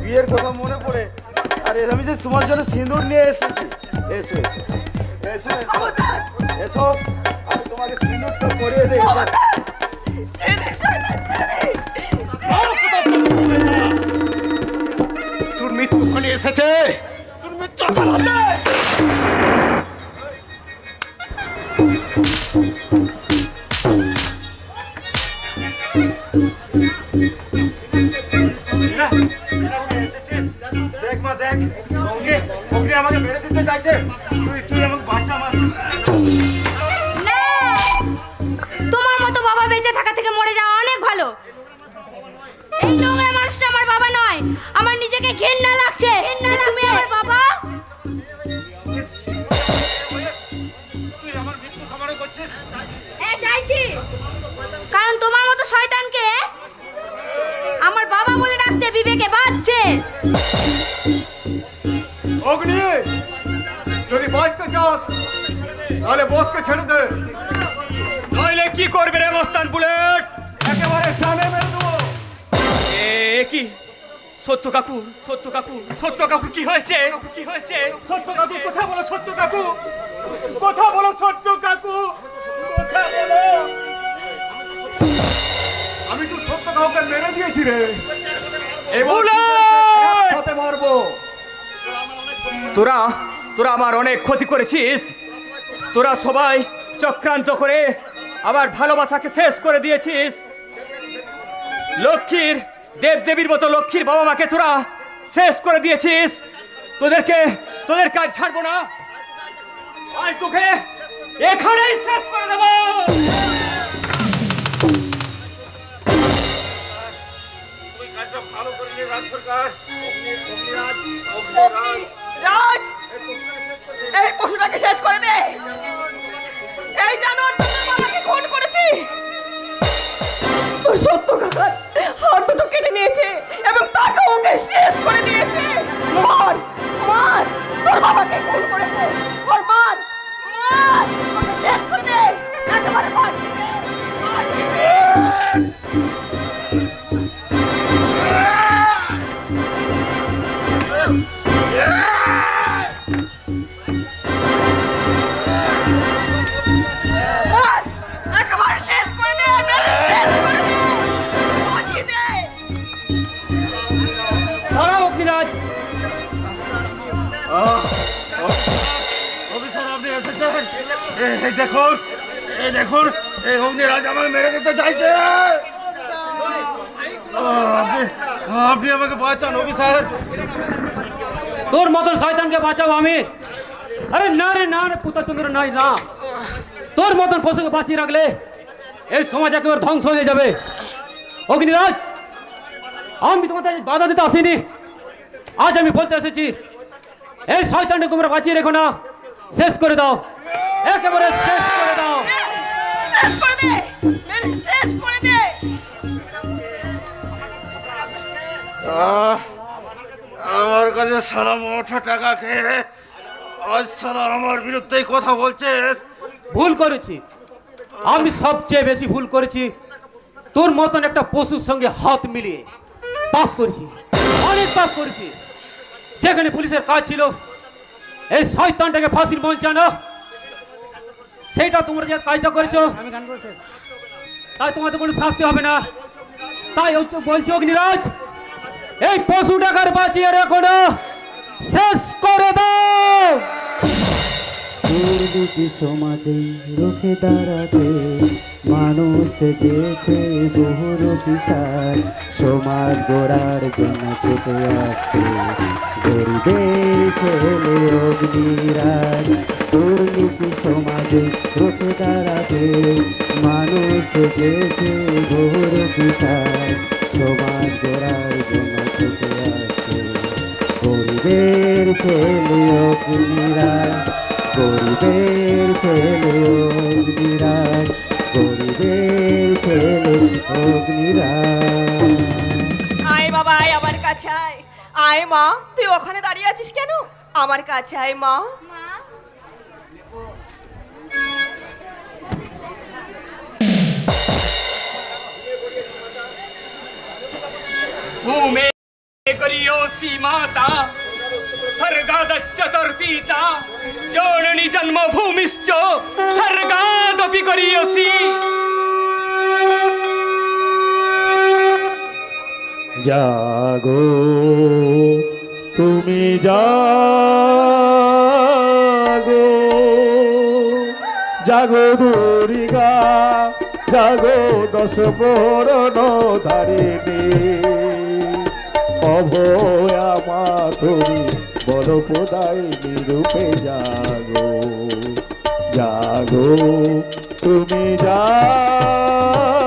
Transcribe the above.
বিয়ের কথা মনে পড়ে, আর আমি যে তোমার জন্য সিঁদুর নিয়ে এসেছি। এসো এসো এসো এসো এসো, আমি তোমাকে সিঁদুরটা পরিয়ে দিই। তোর মৃত্যুখানে এসেছে, তোর মৃত্যু পালাবে। দেখ মা দেখ, অগ্নি অগ্নি আমাকে মেরে দিতে চাইছে। তুই আমাকে বাঁচা মা। তোমার মতো বাবা বেঁচে থাকা থেকে মরে যাওয়া অনেক ভালো। এই নোংরা মানুষটা আমার বাবা নয়, আমার নিজেকে ঘৃণা লাগছে যে তুমি আমার বাবা। তুই আমার মৃত্যু কামনা করছিস? হ্যাঁ চাইছি, কারণ তোমার মতো শয়তানকে আমার বাবা বলে ডাকতে বিবেকে বাজছে। অগ্নি, যদি বাঁচতে চাস তাহলে বসকে ছেড়ে দে, নইলে কি করবে রে মস্তান বুলেট? একেবারে সামনে মেরে দেবো। কি সত্য কাকু, সত্য কাকু, সত্য কাকু কি হয়েছে? কি হয়েছে? সত্য কাকু কথা বলো, সত্য কাকু কথা বলো, সত্য কাকু কথা বলো। আমি তো সত্য কাকুকে মেরে দিয়েছি রে, এবার মারবো। তোরা তোরা আমার অনেক ক্ষতি করেছিস, তোরা সবাই চক্রান্ত করে আমার ভালোবাসাকে শেষ করে দিয়েছিস। লক্ষ্মীর দেবদেবীর মতো লক্ষ্মীর বাবা মাকে তোরা শেষ করে দিয়েছিস। তোদের কাজ ছাড়বো না, আজ তোকে এখানেই শেষ করে দেবো। তুই কাজটা ভালো করিনি রাজ সরকার। রাজ, এই পশুটাকে শেষ করে দে। এই জানোয়ারটা তোর বাবাকে খুন করেছে। তোর সত্য কাকার হাত দুটো কেটে নিয়েছে এবং তাকে ওকে শেষ করে দিয়েছে। মার মার, তোর বাবাকে খুন করেছে, ওর মার মার, ওকে শেষ করে দে, একেবারে ফাঁসি দে, ফাঁসি দে। একেবারে শেষ করে দে, শেষ করে দে, ফাঁসি দে। অগ্নিরাজ, অফিসার আপনি এসেছেন? এই দেখুন, এই দেখুন, এই অগ্নিরাজ আমাকে মেরে দিতে চাইছে। আপনি আমাকে বাঁচান অফিসার। তোর মতন শয়তানকে বাঁচাবো আমি? আরে না রে না রে পুত্রচন্দ্র, নাই না, তোর মতন পশুকে বাঁচিয়ে রাখলে এই সমাজ একেবারে ধ্বংস হয়ে যাবে। অগ্নিরাজ, আমি তোমাদের বাধা দিতে আসিনি, আজ আমি বলতে এসেছি এই শয়তানকে তোমরা বাঁচিয়ে রেখো না, শেষ করে দাও, একেবারে শেষ করে দাও। শেষ করে দে, শেষ করে দে। আমার কাছে সারা মোটা টাকা খেয়ে আজ সারা আমার বিরুদ্ধেই কথা বলছিস। ভুল করেছি, আমি সবচেয়ে বেশি ভুল করেছি, তোর মতন একটা পশুর সঙ্গে হাত মিলিয়ে পাপ করেছি, অনেক পাপ করেছি। যেখানে পুলিশের কাজ ছিল এই শয়তানটাকে ফাঁসির মঞ্চানো, সেইটা তোমরা যে কাজটা করেছো তাই তোমাদের কোনো শাস্তি হবে না। তাই বলছি অগ্নিরাজ, এই পশুটাকে বাঁচিয়ে রেখো না, শেষ করে দাও। দুর্নীতি সমাজে রুখে দাঁড়াতে মানুষ চেয়েছে বহুর বিচার, সমাজ গড়ার জন্য ছুটে আসছে গরিবের ছেলে অগ্নিরাজ। দুর্নীতি সমাজে রুখে দাঁড়াতে মানুষ চেয়েছে বহুর বিচার, সমাজ গড়ার জন্য ছুটে আসছে গরিবের ছেলে অগ্নিরাজ। গরিবের ছেলে অগ্নিরাজ, গরিবের ছেলে অগ্নিরাজ। আয় বাবা, আয় আমার কাছে আয়। আয় মা, তুই ওখানে দাঁড়িয়ে আছিস কেন? আমার কাছে আয় মা। মা, करियोसी माता सर्गादच्चतुर्पीता जननी जन्मभूमिश्च सर्गादपि करियोसी। জাগো তুমি জাগো, জাগো দুর্গা, জাগো দশ বরণ ধারিণী, অভয়া মা তুমি বড় প্রদায়িনী রূপে জাগো, জাগো তুমি জাগো।